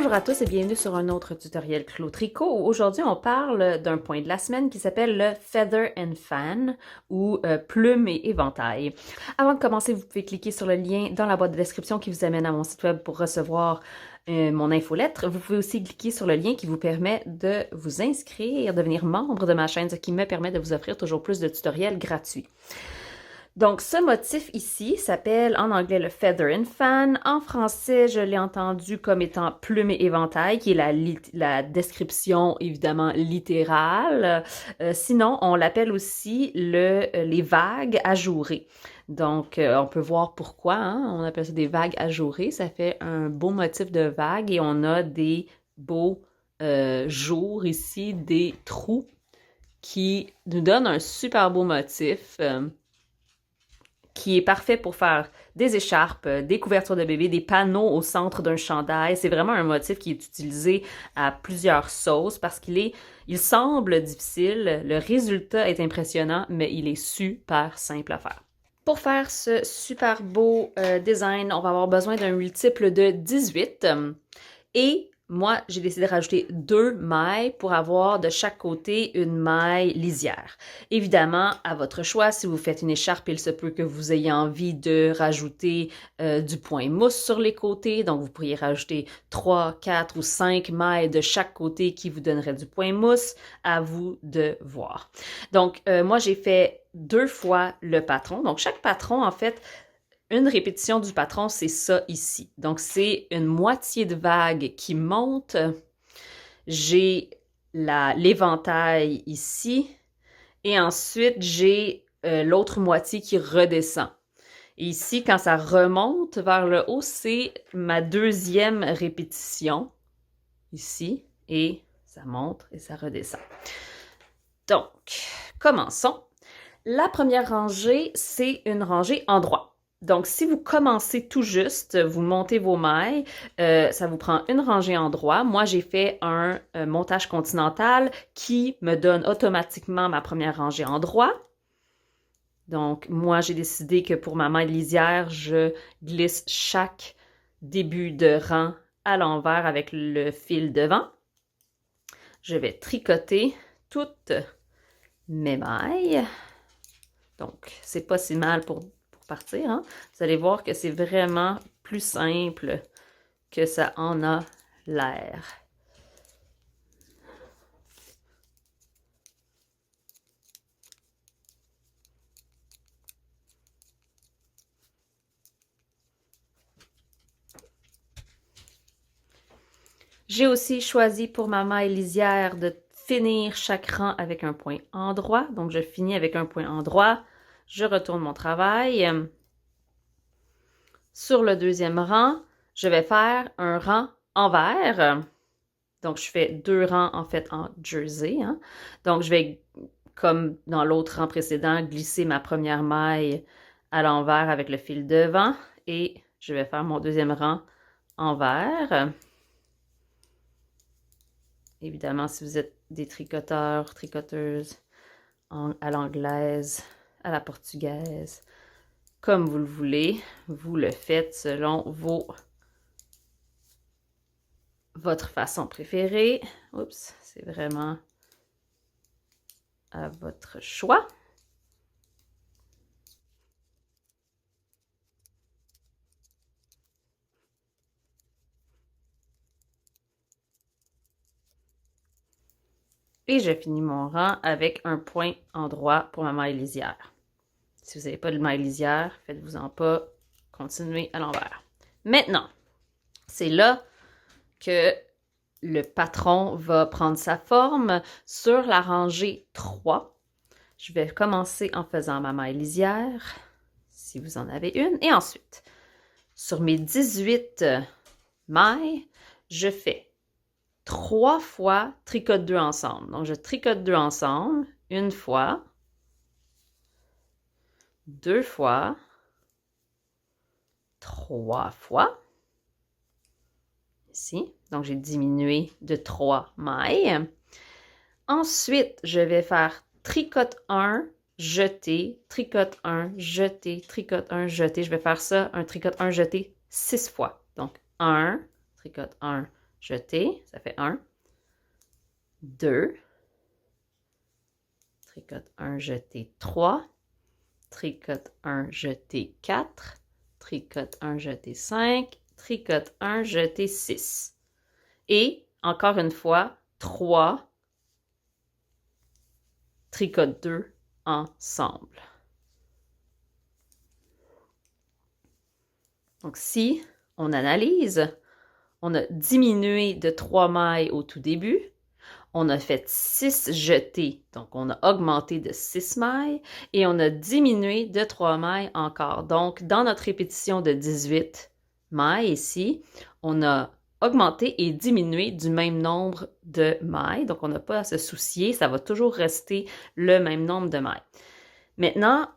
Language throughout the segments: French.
Bonjour à tous et bienvenue sur un autre tutoriel Clos Tricot. Aujourd'hui, on parle d'un point de la semaine qui s'appelle le Feather and Fan ou plume et éventail. Avant de commencer, vous pouvez cliquer sur le lien dans la boîte de description qui vous amène à mon site web pour recevoir mon infolettre. Vous pouvez aussi cliquer sur le lien qui vous permet de vous inscrire, devenir membre de ma chaîne, ce qui me permet de vous offrir toujours plus de tutoriels gratuits. Donc, ce motif ici s'appelle en anglais le Feather and Fan. En français, je l'ai entendu comme étant plume et éventail, qui est la description évidemment littérale. Sinon, on l'appelle aussi les vagues ajourées. Donc, on peut voir pourquoi, hein? On appelle ça des vagues ajourées. Ça fait un beau motif de vague et on a des beaux jours ici, des trous qui nous donnent un super beau motif. Qui est parfait pour faire des écharpes, des couvertures de bébé, des panneaux au centre d'un chandail. C'est vraiment un motif qui est utilisé à plusieurs sauces parce il semble difficile, le résultat est impressionnant, mais il est super simple à faire. Pour faire ce super beau design, on va avoir besoin d'un multiple de 18 et moi, j'ai décidé de rajouter 2 mailles pour avoir de chaque côté une maille lisière. Évidemment, à votre choix, si vous faites une écharpe, il se peut que vous ayez envie de rajouter du point mousse sur les côtés. Donc, vous pourriez rajouter 3, 4 ou 5 mailles de chaque côté qui vous donneraient du point mousse. À vous de voir. Donc, moi, j'ai fait 2 fois le patron. Donc, chaque patron, en fait, une répétition du patron, c'est ça ici. Donc, c'est une moitié de vague qui monte. J'ai l'éventail ici. Et ensuite, j'ai l'autre moitié qui redescend. Et ici, quand ça remonte vers le haut, c'est ma deuxième répétition. Ici. Et ça monte et ça redescend. Donc, commençons. La première rangée, c'est une rangée en droit. Donc, si vous commencez tout juste, vous montez vos mailles, ça vous prend une rangée en droit. Moi, j'ai fait un montage continental qui me donne automatiquement ma première rangée en droit. Donc, moi, j'ai décidé que pour ma maille lisière, je glisse chaque début de rang à l'envers avec le fil devant. Je vais tricoter toutes mes mailles. Donc, c'est pas si mal pour partir, hein? Vous allez voir que c'est vraiment plus simple que ça en a l'air. J'ai aussi choisi pour ma maille lisière de finir chaque rang avec un point endroit. Donc, je finis avec un point endroit. Je retourne mon travail. Sur le deuxième rang, je vais faire un rang envers. Donc, je fais 2 rangs, en fait, en jersey. Hein? Donc, je vais, comme dans l'autre rang précédent, glisser ma première maille à l'envers avec le fil devant. Et je vais faire mon deuxième rang envers. Évidemment, si vous êtes des tricoteurs, tricoteuses à l'anglaise, à la portugaise, comme vous le voulez, vous le faites selon votre façon préférée. Oups, c'est vraiment à votre choix. Et je finis mon rang avec un point endroit pour ma maille lisière. Si vous n'avez pas de maille lisière, faites-vous-en pas, continuez à l'envers. Maintenant, c'est là que le patron va prendre sa forme. Sur la rangée 3, je vais commencer en faisant ma maille lisière, si vous en avez une. Et ensuite, sur mes 18 mailles, je fais 3 fois tricote 2 ensemble. Donc, je tricote 2 ensemble, une fois, 2 fois, 3 fois. Ici. Donc, j'ai diminué de 3 mailles. Ensuite, je vais faire tricote 1, jeté, tricote 1, jeté, tricote 1, jeté. Je vais faire ça, un tricote 1, jeté 6 fois. Donc, 1, tricote 1, jeté, ça fait 1, 2, tricote 1, jeté 3, tricote 1, jeté 4, tricote 1, jeté 5, tricote 1, jeté 6. Et, encore une fois, 3, tricote 2 ensemble. Donc, si on analyse, on a diminué de 3 mailles au tout début, on a fait 6 jetés, donc on a augmenté de 6 mailles, et on a diminué de 3 mailles encore. Donc, dans notre répétition de 18 mailles ici, on a augmenté et diminué du même nombre de mailles. Donc, on n'a pas à se soucier, ça va toujours rester le même nombre de mailles. Maintenant,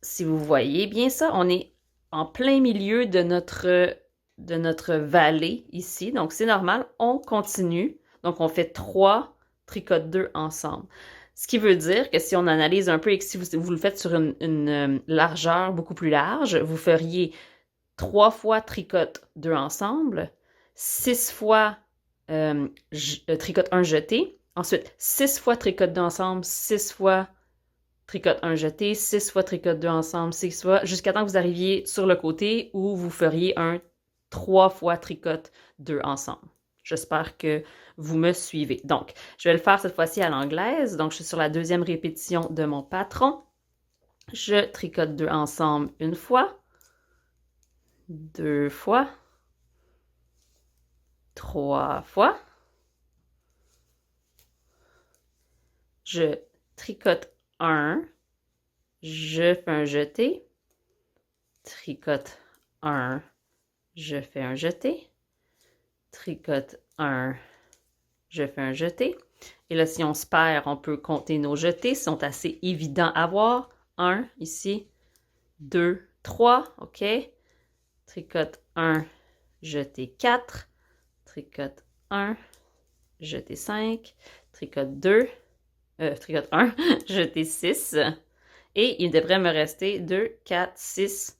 si vous voyez bien ça, on est en plein milieu de notre vallée ici. Donc, c'est normal, on continue. Donc, on fait 3 tricotes 2 ensemble. Ce qui veut dire que si on analyse un peu et que si vous le faites sur une largeur beaucoup plus large, vous feriez 3 fois tricote 2 ensemble, 6 fois tricote 1 jeté, ensuite 6 fois tricote 2 ensemble, 6 fois tricote 1 jeté, 6 fois tricote 2 ensemble, 6 fois, jusqu'à temps que vous arriviez sur le côté où vous feriez 3 fois tricote 2 ensemble. J'espère que vous me suivez. Donc, je vais le faire cette fois-ci à l'anglaise. Donc, je suis sur la deuxième répétition de mon patron. Je tricote 2 ensemble une fois, 2 fois, 3 fois. Je tricote 1, je fais un jeté, tricote 1, je fais un jeté, tricote 1, je fais un jeté. Et là, si on se perd, on peut compter nos jetés, ils sont assez évidents à voir. 1 ici, 2, 3, OK. Tricote 1, jeté 4, tricote 1, jeté 5, tricote 2, tricote 1, jeté 6. Et il devrait me rester 2, 4, 6,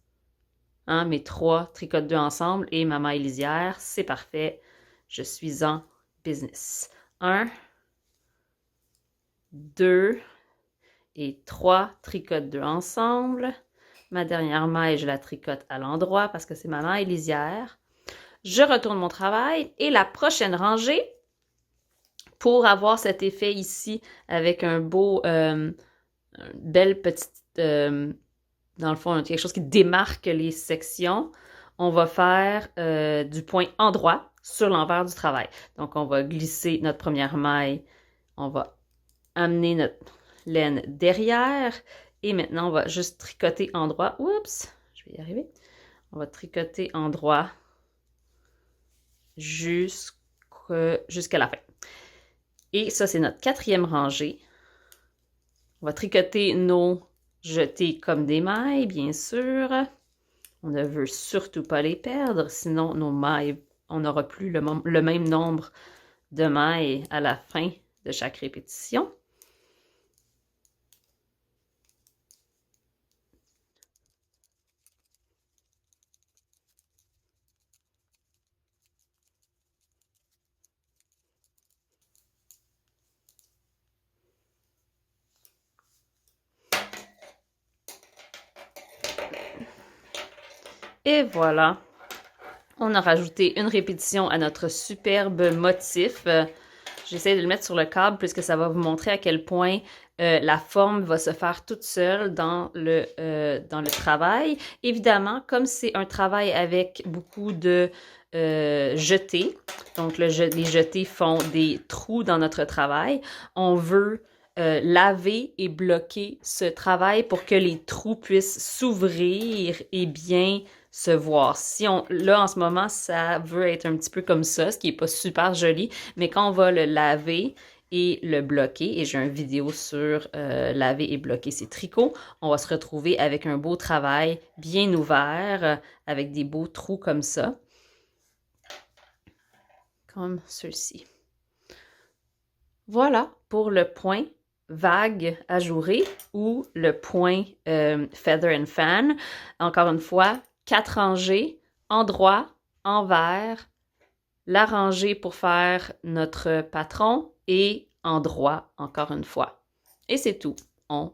mes 3 tricotes 2 ensemble et ma maille lisière. C'est parfait. Je suis en business. 1, 2 et 3 tricotes 2 ensemble. Ma dernière maille, je la tricote à l'endroit parce que c'est ma maille lisière. Je retourne mon travail et la prochaine rangée, pour avoir cet effet ici avec un beau, belle petite, dans le fond, quelque chose qui démarque les sections, on va faire du point endroit sur l'envers du travail. Donc, on va glisser notre première maille, on va amener notre laine derrière et maintenant, on va juste tricoter endroit. Oups, je vais y arriver. On va tricoter endroit jusqu'à la fin. Et ça, c'est notre quatrième rangée. On va tricoter nos jetés comme des mailles, bien sûr. On ne veut surtout pas les perdre, sinon nos mailles, on n'aura plus le même nombre de mailles à la fin de chaque répétition. Et voilà, on a rajouté une répétition à notre superbe motif. J'essaie de le mettre sur le câble puisque ça va vous montrer à quel point la forme va se faire toute seule dans le travail. Évidemment, comme c'est un travail avec beaucoup de jetés, donc les jetés font des trous dans notre travail, on veut laver et bloquer ce travail pour que les trous puissent s'ouvrir et bien se voir. Là, en ce moment, ça veut être un petit peu comme ça, ce qui n'est pas super joli, mais quand on va le laver et le bloquer, et j'ai une vidéo sur laver et bloquer ces tricots, on va se retrouver avec un beau travail bien ouvert, avec des beaux trous comme ça, comme ceux-ci. Voilà pour le point vague ajouré ou le point feather and fan. Encore une fois, 4 rangées, endroit, envers, l'arranger pour faire notre patron et en droit, encore une fois. Et c'est tout. On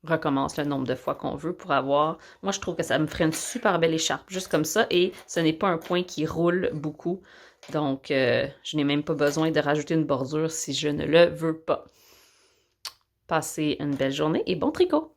recommence le nombre de fois qu'on veut pour avoir... Moi, je trouve que ça me ferait une super belle écharpe, juste comme ça, et ce n'est pas un point qui roule beaucoup. Donc, je n'ai même pas besoin de rajouter une bordure si je ne le veux pas. Passez une belle journée et bon tricot!